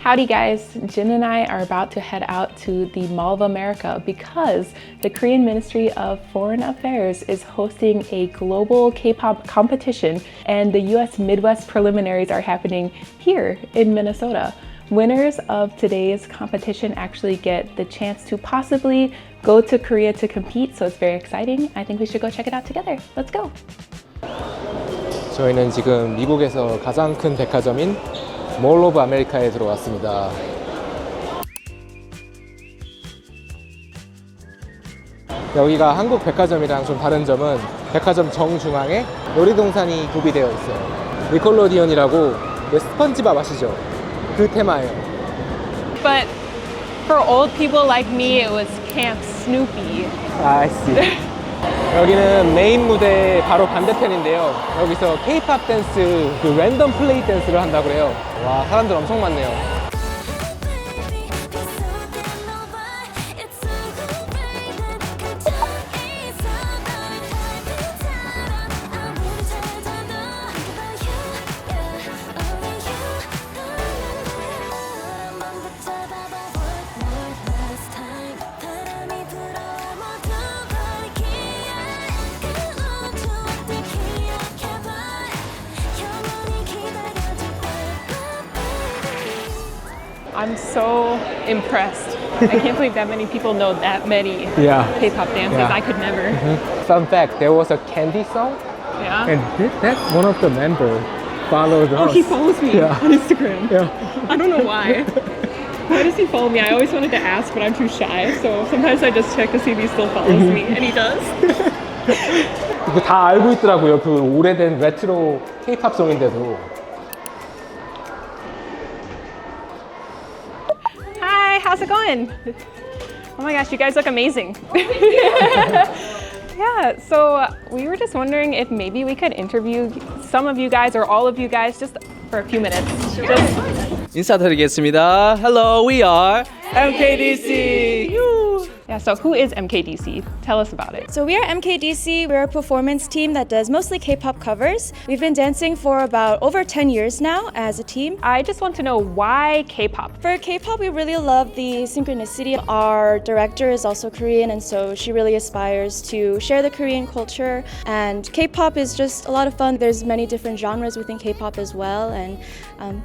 Howdy guys, Jin and I are about to head out to the Mall of America because the Korean Ministry of Foreign Affairs is hosting a global K-pop competition and the US Midwest preliminaries are happening here in Minnesota. Winners of today's competition actually get the chance to possibly go to Korea to compete, so it's very exciting. I think we should go check it out together. Let's go! 저희는 지금 미국에서 가장 큰 백화점인 몰 오브 아메리카에 들어왔습니다. 여기가 한국 백화점이랑 좀 다른 점은 백화점 정중앙에 놀이동산이 구비되어 있어요. 니콜로디언이라고 스펀지밥 아시죠? 그 테마예요. But for old people like me, it was Camp Snoopy. I see. 여기는 메인 무대 바로 반대편인데요. 여기서 K-pop 댄스, 그 랜덤 플레이 댄스를 한다고 그래요. 와, 사람들 엄청 많네요. I'm so impressed. I can't believe that many people know that many K-pop dances. Yeah. I could never. Fun fact, there was a candy song Yeah. and that one of the members followed us. Oh, he follows me Yeah. on Instagram. Yeah. I don't know why. Why does he follow me? I always wanted to ask, but I'm too shy. So sometimes I just check to see if he still follows me, and he does. 이거 다 알고 있더라고요. 그 오래된 레트로 K-pop 송인데도. Hi, how's it going? Oh my gosh, you guys look amazing. Yeah, so we were just wondering if maybe we could interview some of you guys or all of you guys just for a few minutes. 인사드리겠습니다. Hello, we are MKDC. Yeah, so who is MKDC? Tell us about it. So we are MKDC. We're a performance team that does mostly K-pop covers. We've been dancing for about over 10 years now as a team. I just want to know why K-pop? For K-pop, we really love the synchronicity. Our director is also Korean, and so she really aspires to share the Korean culture. And K-pop is just a lot of fun. There's many different genres within K-pop as well, and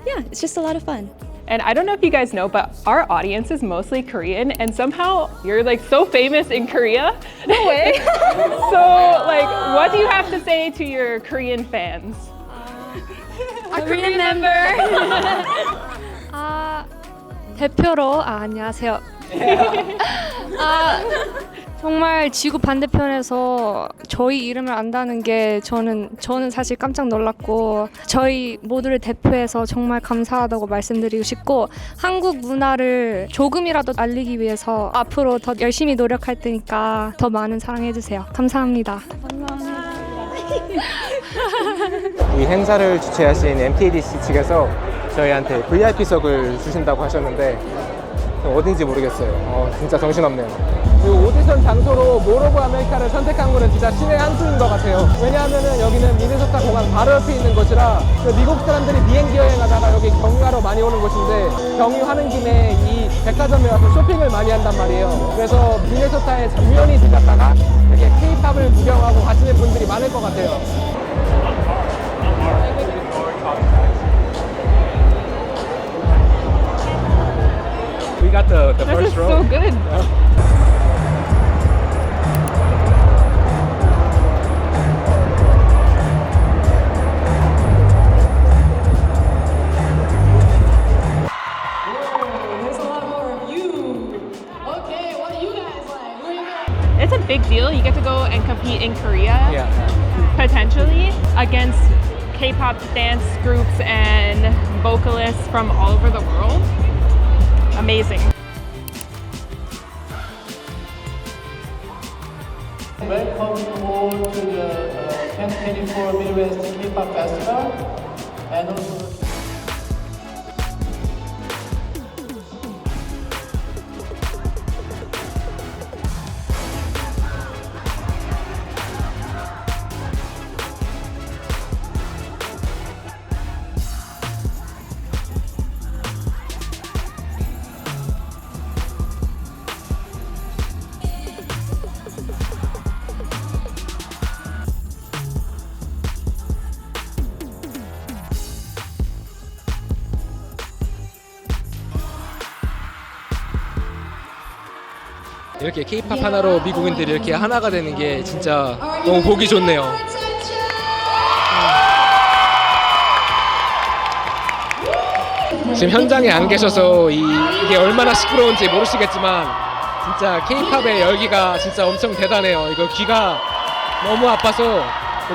yeah, it's just a lot of fun. And I don't know if you guys know, but our audience is mostly Korean, and somehow you're like so famous in Korea. No way! So like, what do you have to say to your Korean fans? A Korean member. 대표로 안녕하세요. 정말 지구 반대편에서 저희 이름을 안다는 게 저는 사실 깜짝 놀랐고 저희 모두를 대표해서 정말 감사하다고 말씀드리고 싶고 한국 문화를 조금이라도 알리기 위해서 앞으로 더 열심히 노력할 테니까 더 많은 사랑해 주세요. 감사합니다. 이 행사를 주최하신 MKDC 측에서 저희한테 VIP석을 주신다고 하셨는데 어딘지 모르겠어요. 진짜 정신없네요. 이 오디션 장소로 몰 오브 아메리카를 선택한 거는 진짜 신의 한 수인 것 같아요. 왜냐하면 여기는 미네소타 공항 바로 옆에 있는 곳이라 미국 사람들이 비행기 여행하다가 여기 경유하러 많이 오는 곳인데 경유하는 김에 이 백화점에 와서 쇼핑을 많이 한단 말이에요. 그래서 미네소타에 잠시 들렸다가 이렇게 K-팝을 구경하고 가시는 분들이 많을 것 같아요. We got the This first is row. so good. It's a big deal. You get to go and compete in Korea, potentially, against K-pop dance groups and vocalists from all over the world. Amazing. Welcome you all to the 2024 Midwest K-pop Festival, and also 이렇게 K-팝 하나로 미국인들이 이렇게 하나가 되는 게 진짜 너무 보기 좋네요. 지금 현장에 안 계셔서 이게 얼마나 시끄러운지 모르시겠지만 진짜 K-팝의 열기가 진짜 엄청 대단해요. 이거 귀가 너무 아파서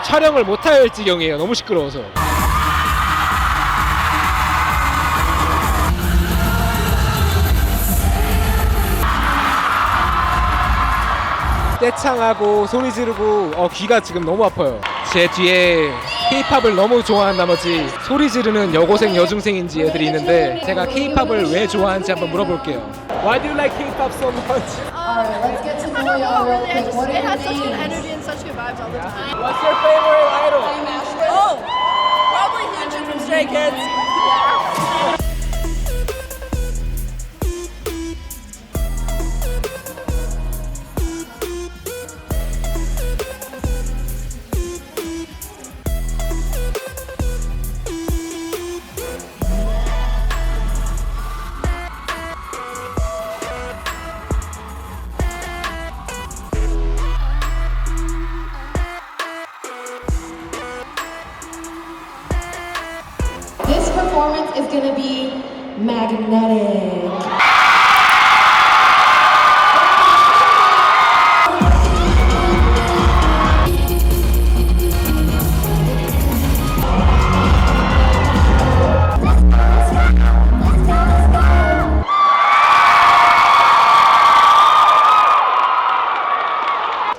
촬영을 못할 지경이에요. 너무 시끄러워서. 떼창하고 소리 지르고 귀가 지금 너무 아파요. 제 뒤에 K-팝을 너무 좋아한 나머지 소리 지르는 여고생 여중생인지 애들이 있는데 제가 K-팝을 왜 좋아하는지 한번 물어볼게요. Why do you like K-pop so much? Alright, let's get to know y'all real quick. What It are has your such good names? energy and such good vibes all the time. What's your favorite idol? Oh, probably Hyunjin from Stray Kids. This performance is gonna be magnetic.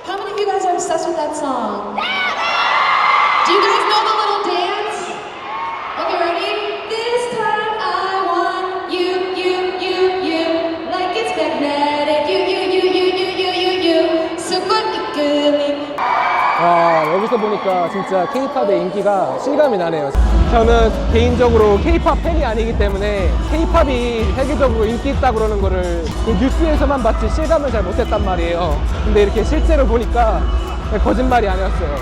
How many of you guys are obsessed with that song? Do you guys know the little dance? Okay, ready? This time I want you, like it's magnetic. You. super 이끌림. 여기서 보니까 진짜 K-팝의 인기가 실감이 나네요. 저는 개인적으로 K-팝 팬이 아니기 때문에 K-팝이 세계적으로 인기 있다고 그러는 거를 그 뉴스에서만 봤지 실감을 잘 못했단 말이에요. 근데 이렇게 실제로 보니까 거짓말이 아니었어요.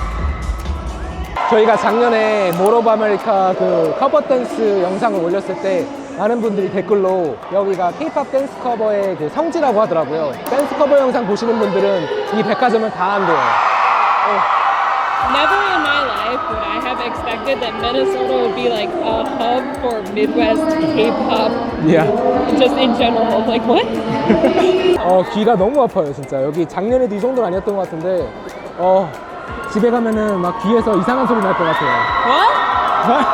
저희가 작년에 몰 오브 아메리카 그 커버 댄스 영상을 올렸을 때 많은 분들이 댓글로 여기가 K-팝 댄스 커버의 그 성지라고 하더라고요. 댄스 커버 영상 보시는 분들은 이 백화점을 다 안돼요. Never in my life would I have expected that Minnesota would be like a hub for Midwest K-pop, Yeah. just in general. Like what? 귀가 너무 아파요, 진짜. 여기 작년에도 이 정도는 아니었던 것 같은데, 집에 가면은 막 귀에서 이상한 소리 날 것 같아요. What?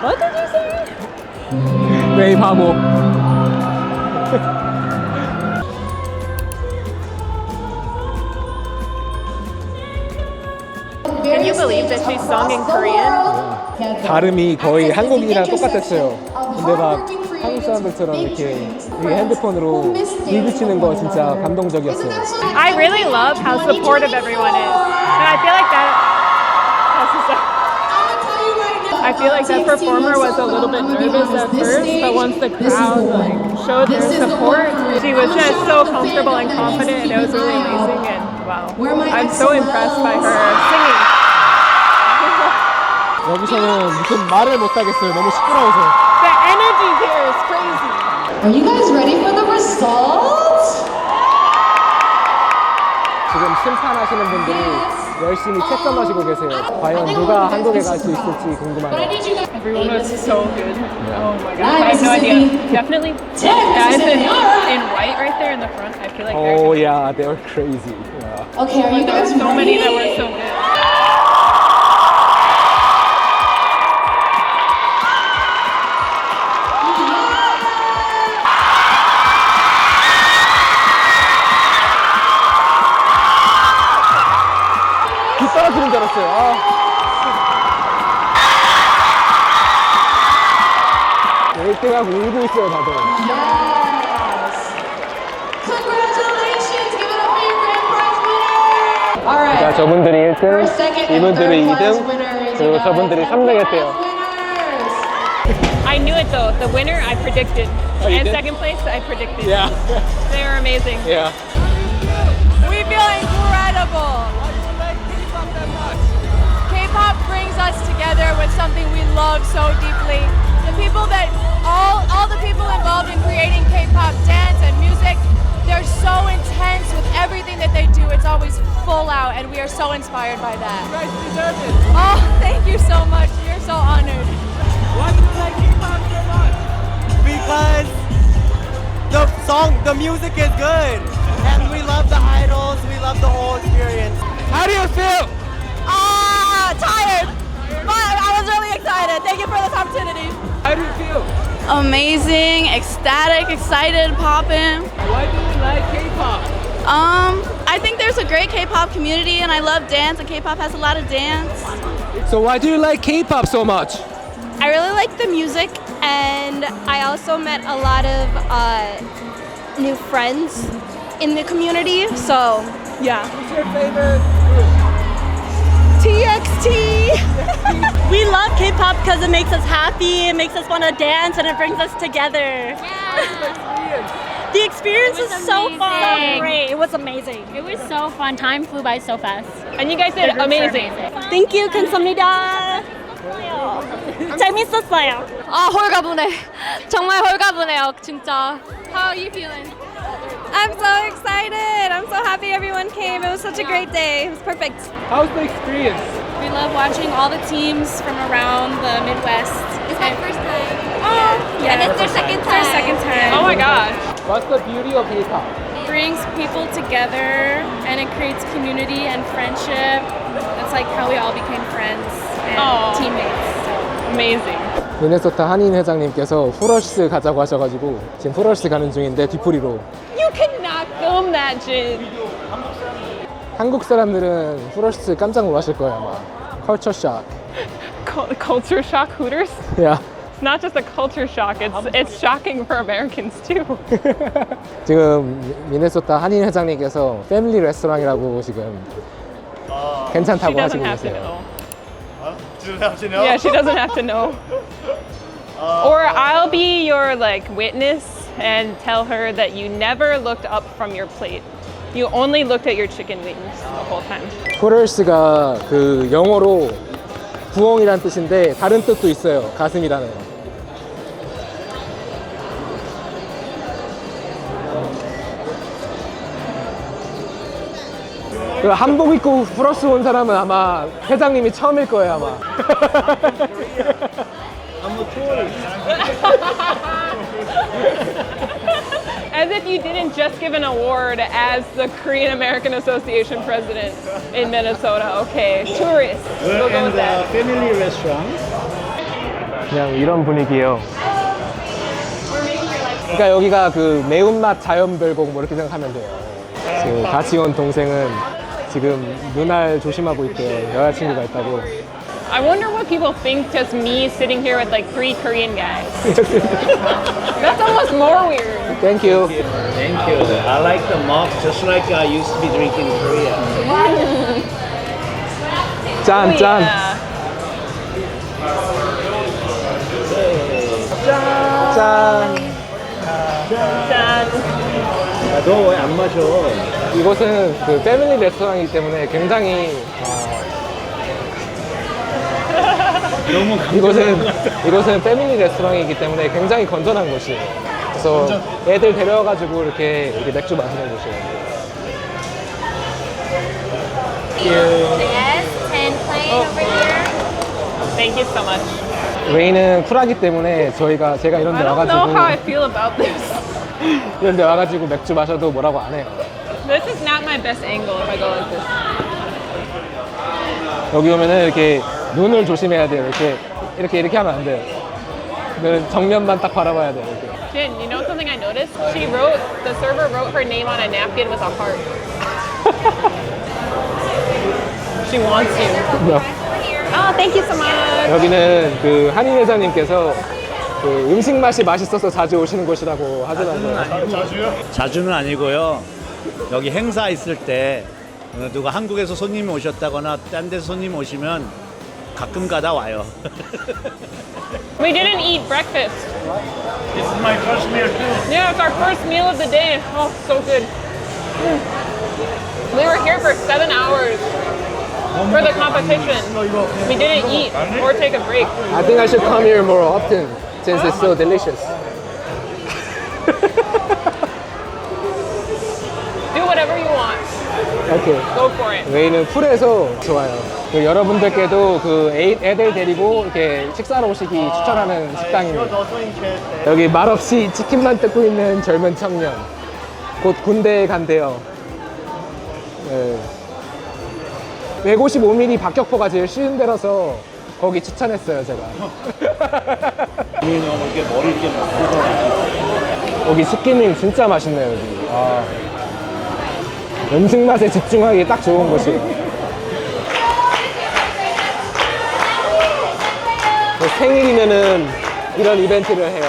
What did you say? 왜 이 바보. Can you believe that she sung in Korean? 발음이 거의 한국인이랑 똑같았어요. 근데 막 한국 사람들처럼 이렇게 핸드폰으로 일비치는 거 진짜 감동적이었어요. I really love how supportive everyone is, and I feel like I feel like that performer was a little bit nervous at first, but once the crowd showed their support, she was just so comfortable and confident, and it was really amazing. And wow, I'm so impressed by her singing. 여기서는 무슨 말을 못 하겠어요. 너무 시끄러워서. The energy here is crazy. Are you guys ready for the results? 지금 심판하시는 분들이 열심히 채점하시고 계세요. 과연 누가 한국에 갈 수 있을지 궁금하네요. Everyone was so good. Oh my god, I have no idea. Definitely guys in white right there in the front. I feel like Oh yeah, they were crazy. Yeah. Okay, are you guys so many that were ready? so good. 귀 떨어지는 줄 알았어요. 1등하고 울고 있어요, 다들. Yes. Congratulations! Give it up for your grand prize winner. All right. 자, 저분들이 1등, First, second, and 이분들이 third prize 2등, winners. 그리고 You guys 저분들이 have 3등 prize 했대요. winners. I knew it though. The winner I predicted, you and did? second place I predicted. Yeah. They were amazing. Yeah. We feel incredible. Why do you like K-pop that much? K-pop brings us together with something we love so deeply. The people that all the people involved in creating K-pop dance and music, they're so intense with everything that they do. It's always full out, and we are so inspired by that. You guys deserve it. Oh, thank you so much. We're so honored. Why do you like K-pop so much? Because the music is good, and we love the idols, we love the whole experience. How do you feel? Tired, but I was really excited. Thank you for this opportunity. How do you feel? Amazing, ecstatic, excited, popping. Why do you like K-pop? I think there's a great K-pop community, and I love dance, and K-pop has a lot of dance. So why do you like K-pop so much? I really like the music, and I also met a lot of new friends in the community. So, yeah. What's your favorite group? TXT! We love K-pop because it makes us happy, it makes us want to dance, and it brings us together. The experience was so fun. So great. It was amazing. It was so fun. Time flew by so fast. And you guys did amazing. Thank you. 감사합니다. 재밌었어요. 아 홀가분해. 정말 홀가분해요. 진짜. How are you feeling? I'm so excited. I'm so happy everyone came. It was such a great day. It was perfect. How's the experience? We love watching all the teams from around the Midwest. It's my first time. Oh, yeah. And it's their second It's our time. second time. Oh my gosh. What's the beauty of K-pop? It brings people together and it creates community and friendship. That's like how we all became friends and teammates. Amazing. 미네소타 한인 회장님께서 후러쉬 가자고 하셔가지고 지금 후러쉬 가는 중인데 뒤풀이로. You cannot film that, Jin. 한국 사람들은 후러쉬 깜짝 놀라실 거예요 아마. 컬처 샥. Culture shock Hooters? 야. It's not just a culture shock, it's shocking for Americans too. 지금 미네소타 한인 회장님께서 패밀리 레스토랑이라고 지금 She 괜찮다고 doesn't 하시고 have to 계세요. know. She doesn't have to know. Yeah, she doesn't have to know. Or I'll be your like witness and tell her that you never looked up from your plate. You only looked at your chicken wings the whole time. 후러쉬가 그 영어로 부엉이란 뜻인데 다른 뜻도 있어요. 가슴이라는. 그 한복 입고 후러쉬 온 사람은 아마 회장님이 처음일 거예요 아마. As if you didn't just give an award as the Korean American Association president in Minnesota. Okay, tourists. We'll go with that. Family restaurant. 그냥 이런 분위기예요. 그러니까 여기가 그 매운맛 자연별곡 뭐 이렇게 생각하면 돼요. 지금 같이 온 동생은 지금 눈알 조심하고 있대요. 여자친구가 있다고. I wonder what people think just me sitting here with like 3 Korean guys. That's almost more weird. Thank you. Thank you. I like the mug just like I used to be drinking in Korea. 짠, 짠. 짠. 짠. 너 왜 안 마셔? 이곳은 그 패밀리 레스토랑이기 때문에 굉장히 너무 이곳은 패밀리 레스토랑이기 때문에 굉장히 건전한 곳이에요. 그래서 애들 데려와가지고 이렇게 맥주 마시는 곳이에요. Yes, and playing over here. Thank you so much. 레이는 쿨하기 때문에 제가 이런 I 데 don't know how I 와가지고 feel about this. 이런 데 와가지고 맥주 마셔도 뭐라고 안 해요. This is not my best angle if I go like this. 여기 오면은 이렇게 눈을 조심해야 돼요. 이렇게 하면 안 돼요. 눈 정면만 딱 바라봐야 돼요. 이렇게. Jin, you know something I noticed? The server wrote her name on a napkin with a heart. She wants you. Oh, thank you so much. 여기는 그 한인 회장님께서 그 음식 맛이 맛있어서 자주 오시는 곳이라고 하더라고요. 자주는 아니고요. 여기 행사 있을 때 누가 한국에서 손님이 오셨다거나 딴 데서 손님 오시면 가끔 가다 와요. We didn't eat breakfast. This is my first meal too. Yeah, it's our first meal of the day. Oh, so good. We were here for 7 hours for the competition. We didn't eat or take a break. I think I should come here more often. since it's so delicious. Do whatever you want. 오케이. Go for it. 웨이는 풀에서 좋아요. 그 여러분들께도 그 애들 데리고 이렇게 식사하러 오시기 추천하는 식당입니다. 여기 말없이 치킨만 뜯고 있는 젊은 청년. 곧 군대에 간대요. 네. 155mm 박격포가 제일 쉬운 데라서 거기 추천했어요, 제가. 여기 치킨이 진짜 맛있네요, 여기. 아. 음식 맛에 집중하기 딱 좋은 곳이. 생일이면은 이런 이벤트를 해요.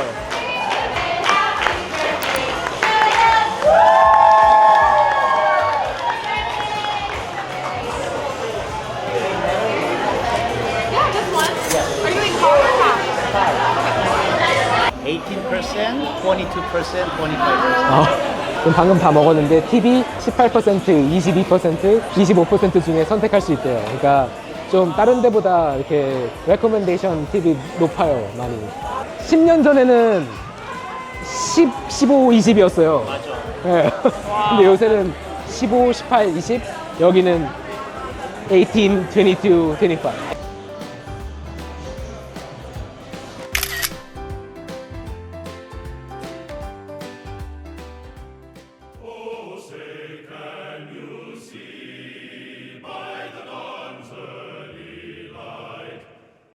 Are you eating hot or half? 18%, 22%, 25%. 그럼 방금 다 먹었는데 TV 18%, 22%, 25% 중에 선택할 수 있대요. 그러니까 좀 다른 데보다 이렇게 레코멘데이션 TV 높아요, 많이. 10년 전에는 10, 15, 20이었어요. 맞아. 네. 근데 요새는 15, 18, 20, 여기는 18, 22, 25.